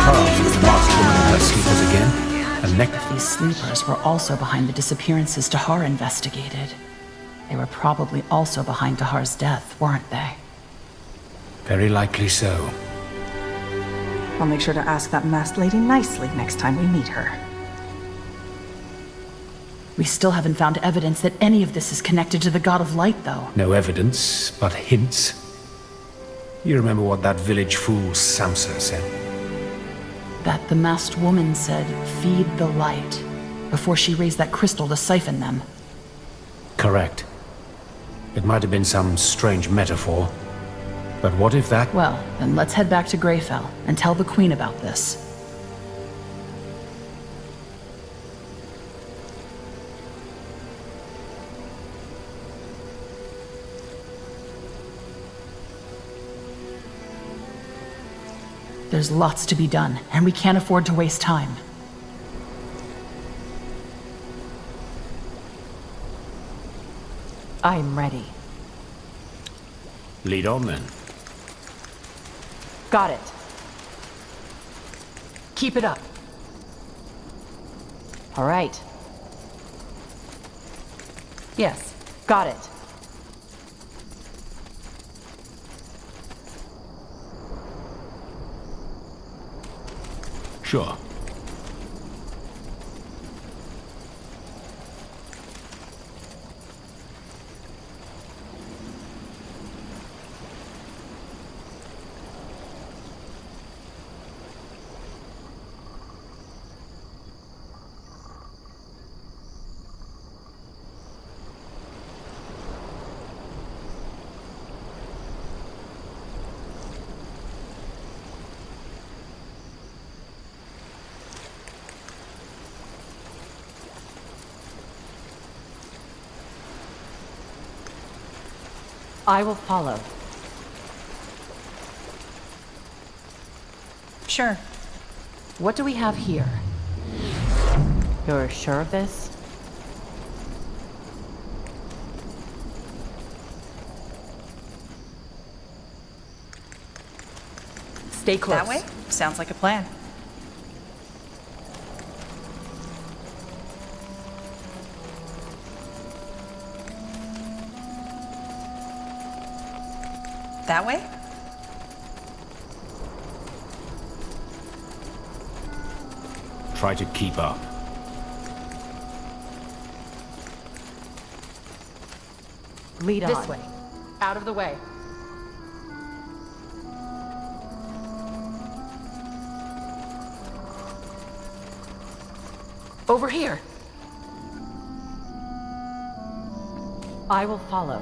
paths with the masked woman and her sleepers again. A neck. These sleepers were also behind the disappearances Tahar investigated. They were probably also behind Tahar's death, weren't they? Very likely so. I'll make sure to ask that masked lady nicely next time we meet her. We still haven't found evidence that any of this is connected to the God of Light, though. No evidence, but hints. You remember what that village fool Samsa said? That the masked woman said, "Feed the light," before she raised that crystal to siphon them. Correct. It might have been some strange metaphor. But what if that... Well, then let's head back to Greyfell and tell the Queen about this. There's lots to be done, and we can't afford to waste time. I'm ready. Lead on then. Got it. Keep it up. All right. Yes, got it. Sure. I will follow. Sure. What do we have here? You're sure of this? Stay close. That way? Sounds like a plan. That way? Try to keep up. Lead on. This way. Out of the way. Over here! I will follow.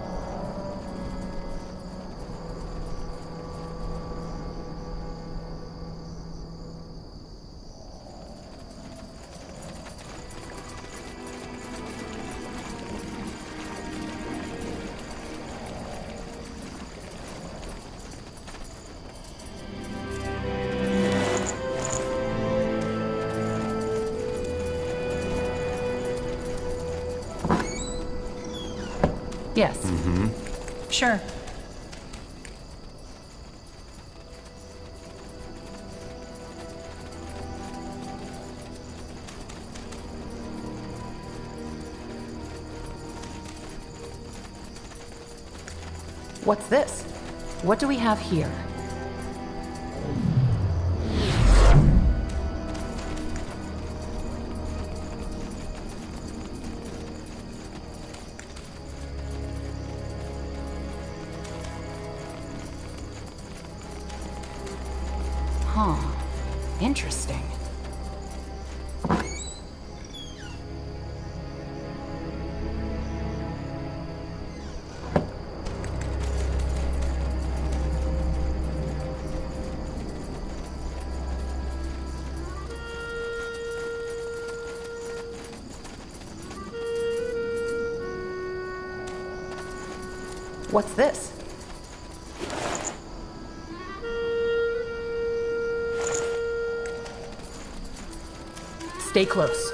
Yes. Sure. What's this? What do we have here? Huh. Interesting. What's this? Stay close.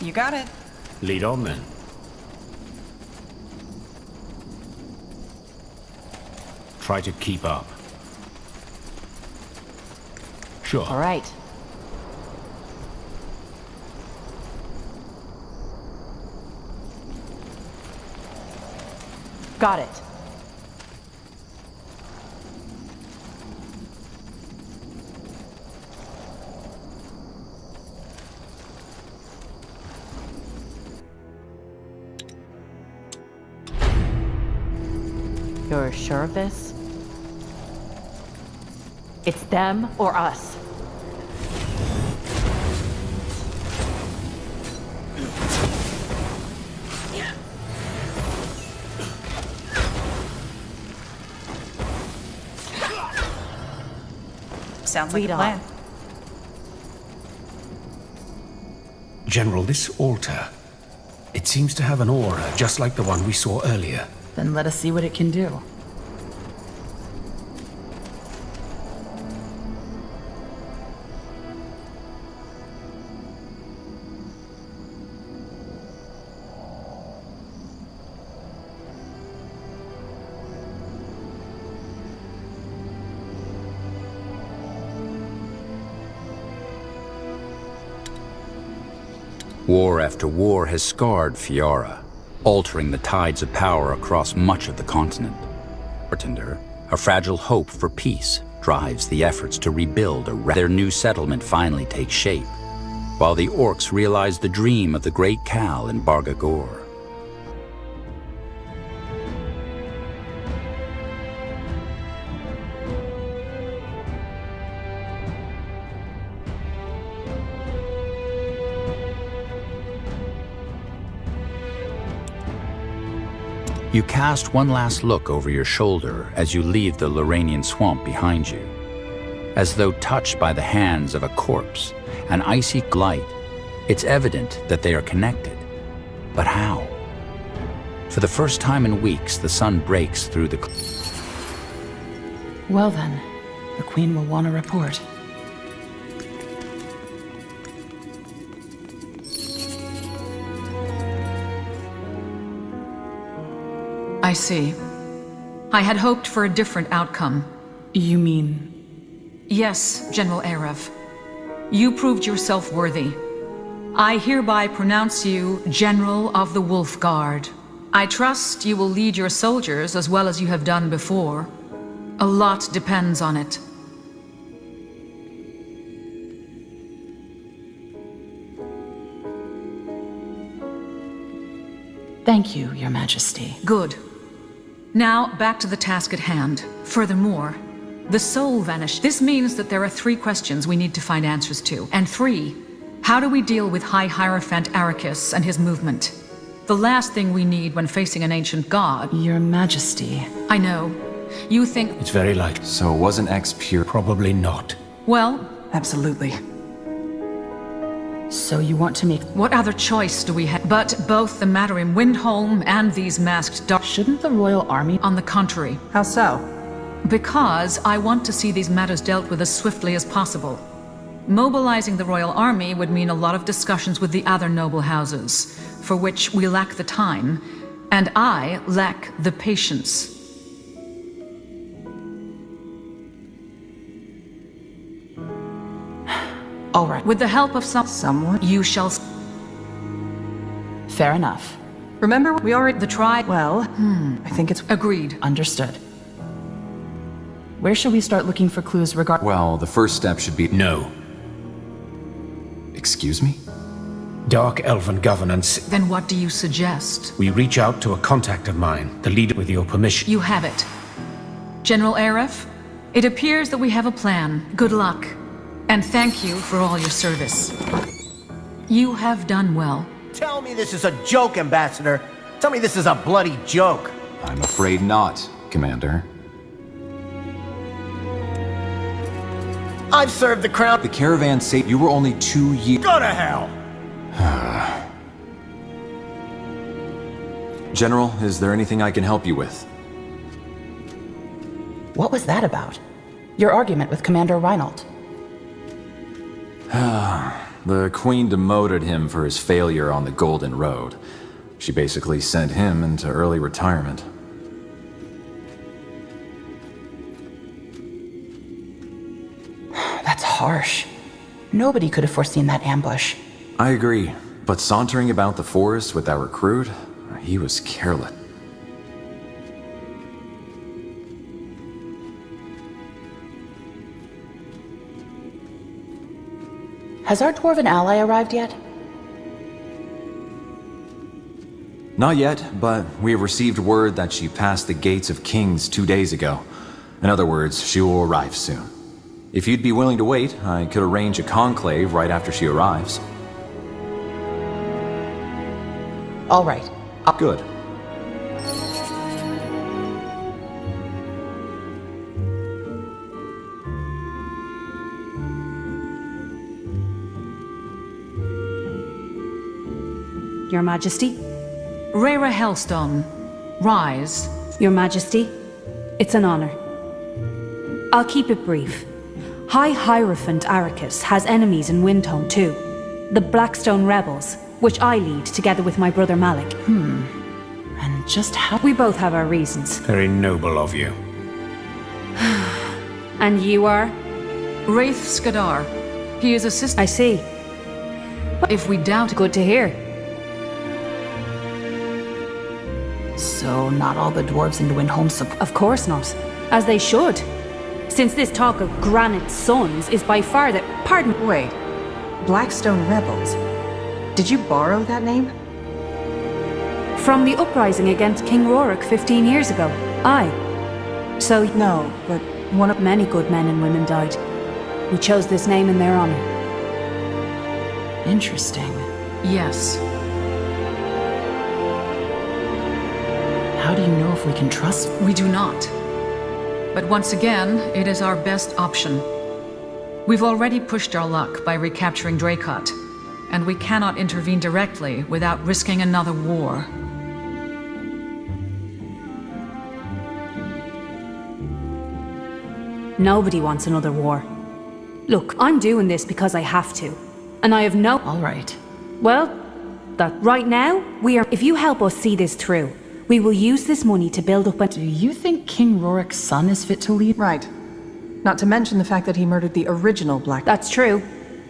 You got it. Lead on then. Try to keep up. Sure. All right. Got it. You're sure of this? It's them or us. Sounds like Lead a on. plan. General, this altar, it seems to have an aura just like the one we saw earlier. Then let us see what it can do. War after war has scarred Fiora, altering the tides of power across much of the continent. Bartender, a fragile hope for peace, drives the efforts to rebuild their new settlement finally takes shape, while the orcs realize the dream of the Great Khal in Bargagor. You cast one last look over your shoulder as you leave the Loranian swamp behind you. As though touched by the hands of a corpse, an icy light, it's evident that they are connected. But how? For the first time in weeks, the sun breaks through the... Well then, the Queen will want to report. I see. I had hoped for a different outcome. You mean... Yes, General Arev. You proved yourself worthy. I hereby pronounce you General of the Wolf Guard. I trust you will lead your soldiers as well as you have done before. A lot depends on it. Thank you, Your Majesty. Good. Now, back to the task at hand. Furthermore, the soul vanished. This means that there are 3 questions we need to find answers to. And 3, how do we deal with High Hierophant Arrakis and his movement? The last thing we need when facing an ancient god. Your Majesty. I know. You think... It's very likely. So wasn't X pure? Probably not. Well, Absolutely. So you want to make... what other choice do we have? But both the matter in Windholm and these masked dark... Shouldn't the Royal Army... On the contrary. How so? Because I want to see these matters dealt with as swiftly as possible. Mobilizing the Royal Army would mean a lot of discussions with the other noble houses, for which we lack the time, and I lack the patience. All right. With the help of Someone? you shall... Fair enough. Remember, we already... The tribe... Well, I think it's... Agreed. Understood. Where should we start looking for clues regarding... Well, the first step should be... No. Excuse me? Dark Elven governance. Then what do you suggest? We reach out to a contact of mine, the leader, with your permission. You have it. General Arev, it appears that we have a plan. Good luck. And thank you for all your service. You have done well. Tell me this is a joke, Ambassador. Tell me this is a bloody joke. I'm afraid not, Commander. I've served the crown. The caravan saved you were only 2 years... Go to hell! General, is there anything I can help you with? What was that about? Your argument with Commander Reinhold. The Queen demoted him for his failure on the Golden Road. She basically sent him into early retirement. That's harsh. Nobody could have foreseen that ambush. I agree, but sauntering about the forest with that recruit, he was careless. Has our dwarven ally arrived yet? Not yet, but we have received word that she passed the gates of Kings 2 days ago. In other words, she will arrive soon. If you'd be willing to wait, I could arrange a conclave right after she arrives. All right. Good. Your Majesty? Rhaera Hellstone, rise. Your Majesty, it's an honor. I'll keep it brief. High Hierophant Arrakis has enemies in Windhome too. The Blackstone Rebels, which I lead together with my brother Malik. And just how... We both have our reasons. Very noble of you. And you are? Wraith Skadar. He is assistant. I see. If we doubt... Good to hear. So, not all the dwarves in Windhome support... Of course not. As they should. Since this talk of Granite Sons is by far the... Pardon... Wait. Blackstone Rebels. Did you borrow that name? From the uprising against King Rorik 15 years ago. Aye. So... No, but one of... Many good men and women died. We chose this name in their honor. Interesting. Yes. How do you know if we can trust... We do not. But once again, it is our best option. We've already pushed our luck by recapturing Dracot, and we cannot intervene directly without risking another war. Nobody wants another war. Look, I'm doing this because I have to. And I have no... All right. Well, that right now, we are... If you help us see this through, we will use this money to build up a... Do you think King Rorik's son is fit to lead? Right. Not to mention the fact that he murdered the original Black... That's true.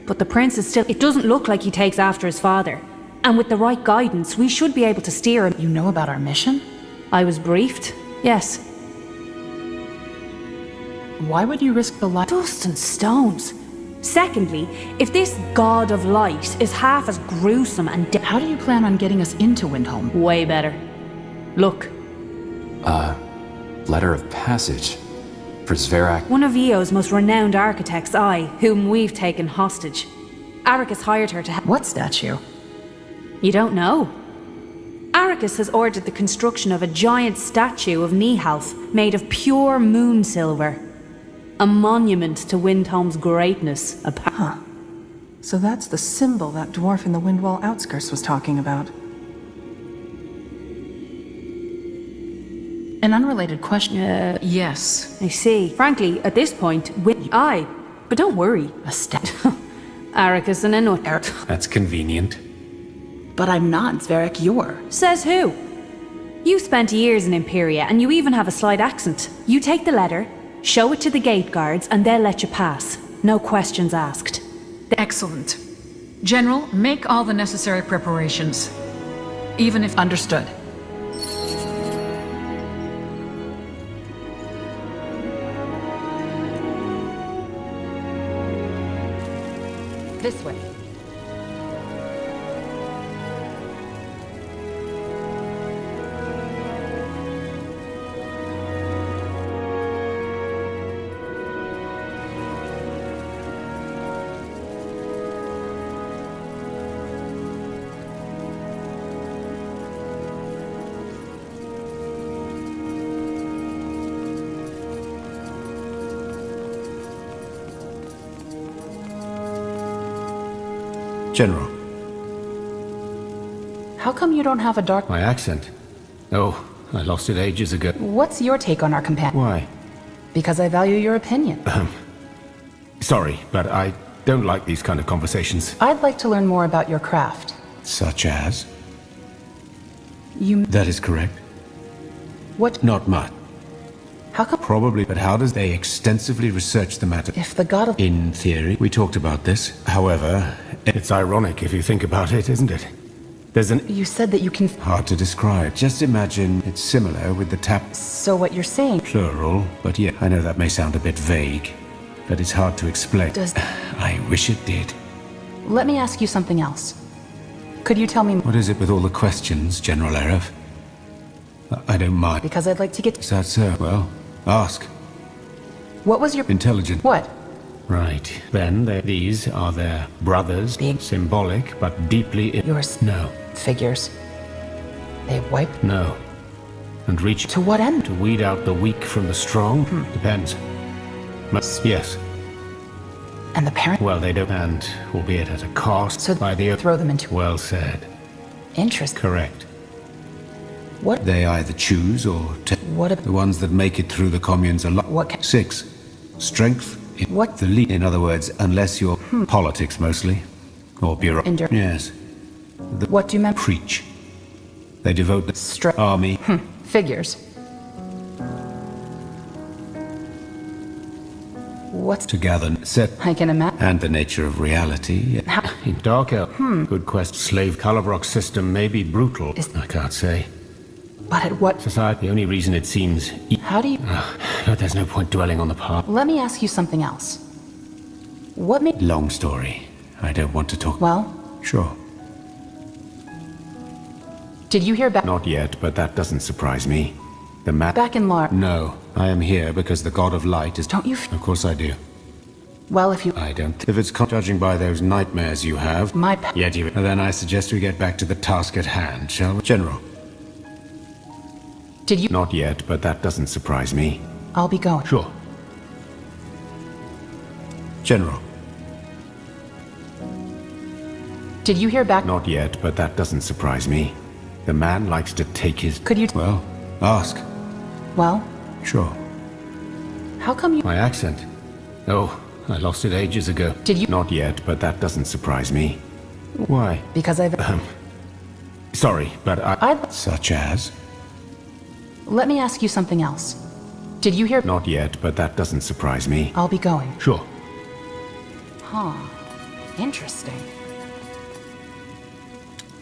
But the prince is still... It doesn't look like he takes after his father. And with the right guidance, we should be able to steer him. You know about our mission? I was briefed. Yes. Why would you risk the life? Dust and stones. Secondly, if this god of light is half as gruesome and How do you plan on getting us into Windhome? way better. Look, Letter of passage. For Zverak. one of Eo's most renowned architects, whom we've taken hostage. Arrakis hired her to What statue? You don't know? Arrakis has ordered the construction of a giant statue of Nihalf made of pure moon silver. A monument to Windhome's greatness, So that's the symbol that dwarf in the Windwall outskirts was talking about. An unrelated question. Yes. I see. Frankly, at this point, aye. But don't worry. A Arrakis and a nut. That's convenient. But I'm not Zverak Yor. Says who? You spent years in Imperia, and you even have a slight accent. You take the letter, show it to the gate guards, and they'll let you pass. No questions asked. Excellent. General, make all the necessary preparations. Even if... Understood. This way. General, How come you don't have a dark... my accent. Oh, I lost it ages ago. What's your take on our companion? Why? Because I value your opinion. Sorry, but I don't like these kind of conversations. I'd like to learn more about your craft. Such as? You... That is correct. What... Not much. How come... Probably, but how does they extensively research the matter? If the god of... In theory, we talked about this. However, it's ironic if you think about it, isn't it? There's an... You said that you can... Hard to describe. Just imagine it's similar with the tap... So what you're saying... Plural, but yeah, I know that may sound a bit vague, but it's hard to explain. Does... I wish it did. Let me ask you something else. Could you tell me... What is it with all the questions, General Erev? I don't mind. Because I'd like to get... Is that so? Well, ask. What was your... Intelligent. What? Right. Then these are their brothers. Big... Symbolic, but deeply... Yours... No. Figures. They wipe... No. And reach... To what end? To weed out the weak from the strong? Depends. Yes. And the parent... Well, they don't, and albeit at a cost, So by the... throw them into... Well said. Interest. Correct. What? They either choose or take. What The ones that make it through the communes are... What 6. Strength. What? The lead. In other words, unless you're... Politics, mostly. Or bureau... Yes. What do you mean? Preach. They devote the... Army. Figures. What's... To gather... Set... I can imagine. And the nature of reality. How... In Dark Elf. Good quest. Slave Calabrok system may be brutal. I can't say. But at what... Society, the only reason it seems... How do you... But there's no point dwelling on the past. Let me ask you something else. What made... Long story. I don't want to talk... Well... Sure. Did you hear back... Not yet, but that doesn't surprise me. The map... Back in Lar... No. I am here because the God of Light is... Don't you... Of course I do. Well, if you... I don't... If it's judging by those nightmares you have... My... Yet you... Then I suggest we get back to the task at hand, shall we? General. Did you... Not yet, but that doesn't surprise me. I'll be going. Sure. General. Did you hear back... Not yet, but that doesn't surprise me. The man likes to take his... Could you... Well, ask. Well... Sure. How come you... My accent? Oh, I lost it ages ago. Did you... Not yet, but that doesn't surprise me. Why? Because I've... Sorry, but I'd... Such as? Let me ask you something else. Did you hear... Not yet, but that doesn't surprise me. I'll be going. Sure. Huh. Interesting.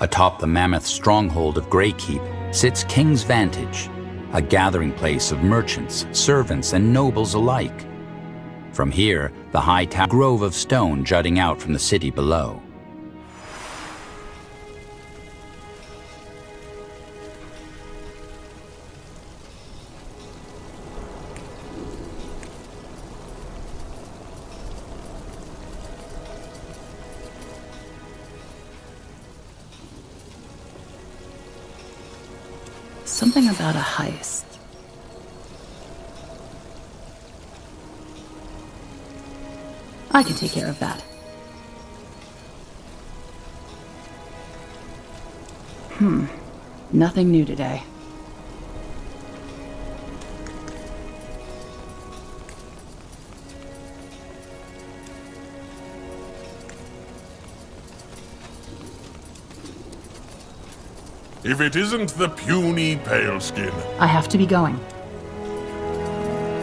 Atop the mammoth stronghold of Greykeep sits King's Vantage, a gathering place of merchants, servants, and nobles alike. From here, the high grove of stone jutting out from the city below. Something about a heist. I can take care of that. Nothing new today. If it isn't the puny paleskin. I have to be going.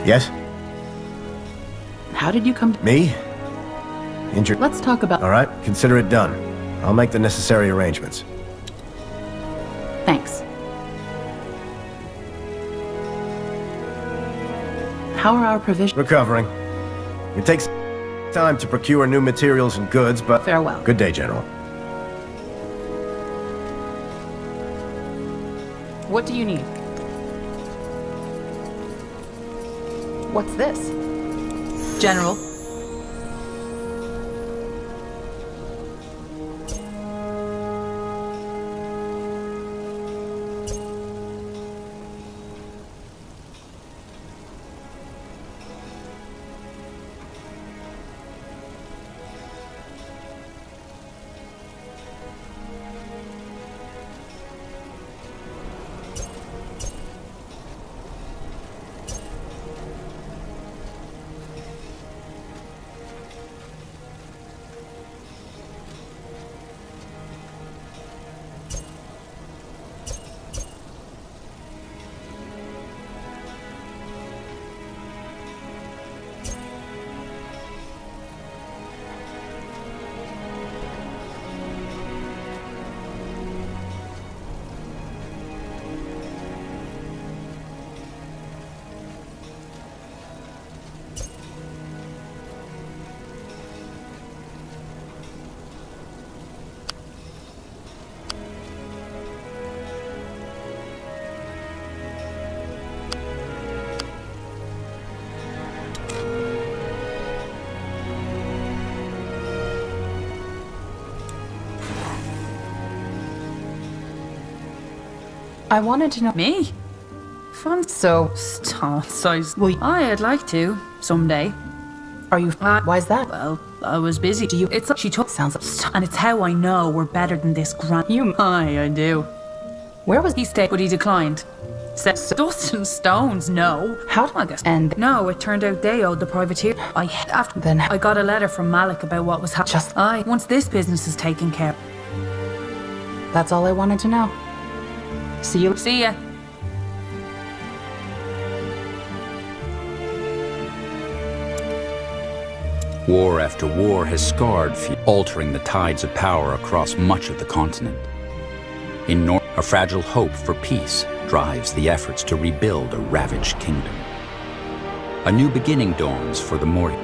Yes? How did you come to... Me? Injured. Let's talk about... All right, consider it done. I'll make the necessary arrangements. Thanks. How are our provisions? Recovering. It takes time to procure new materials and goods, but... Farewell. Good day, General. What do you need? What's this? General. I wanted to know. Me? Fun so size. Well, I'd like to someday. Are you? Why's that? Well, I was busy. Do you? It's like she took sounds like, and it's how I know we're better than this grand. You, I do. Where was He stayed, but he declined. Said dust and stones. No. How? I guess. And no, it turned out they owed the privateer. Then I got a letter from Malik about what was happening. Once this business is taken care. That's all I wanted to know. See you. See ya. War after war has scarred, altering the tides of power across much of the continent. In North, a fragile hope for peace drives the efforts to rebuild a ravaged kingdom. A new beginning dawns for the Mori.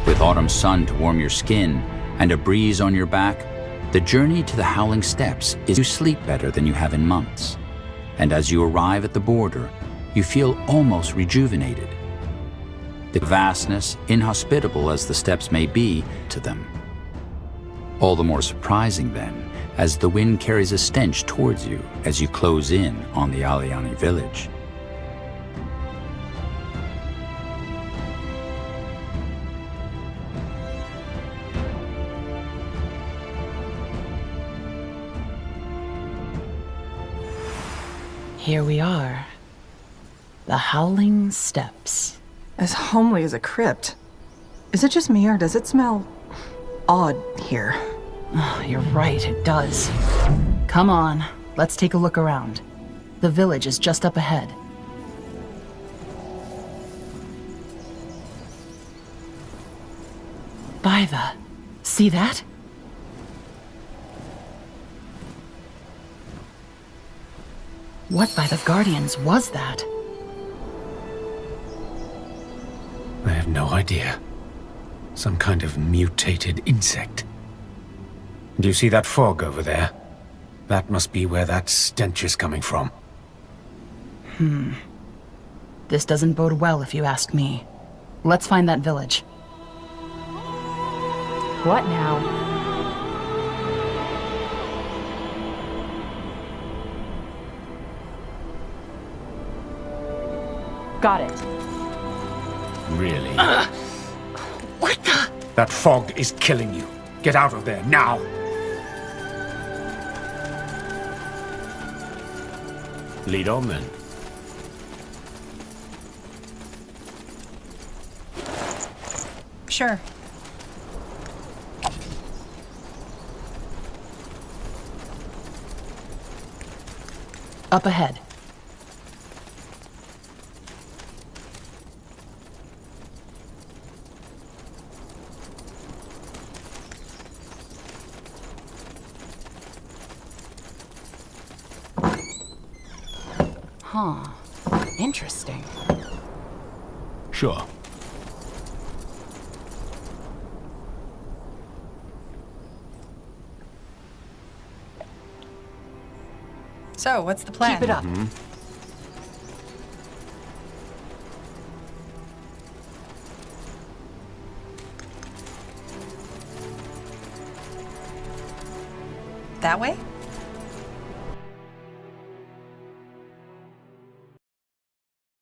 With autumn sun to warm your skin and a breeze on your back, the journey to the Howling Steppes is to sleep better than you have in months. And as you arrive at the border, you feel almost rejuvenated. The vastness, inhospitable as the steppes may be to them. All the more surprising then, as the wind carries a stench towards you as you close in on the Aliani village. Here we are. The Howling Steppes. As homely as a crypt. Is it just me, or does it smell odd here? Oh, you're right, it does. Come on, let's take a look around. The village is just up ahead. By the... See that? What by the Guardians was that? I have no idea. Some kind of mutated insect. Do you see that fog over there? That must be where that stench is coming from. This doesn't bode well if you ask me. Let's find that village. What now? Got it. Really? What the? That fog is killing you. Get out of there, now! Lead on, then. Sure. Up ahead. Huh. Interesting. Sure. So, what's the plan? Keep it up. That way?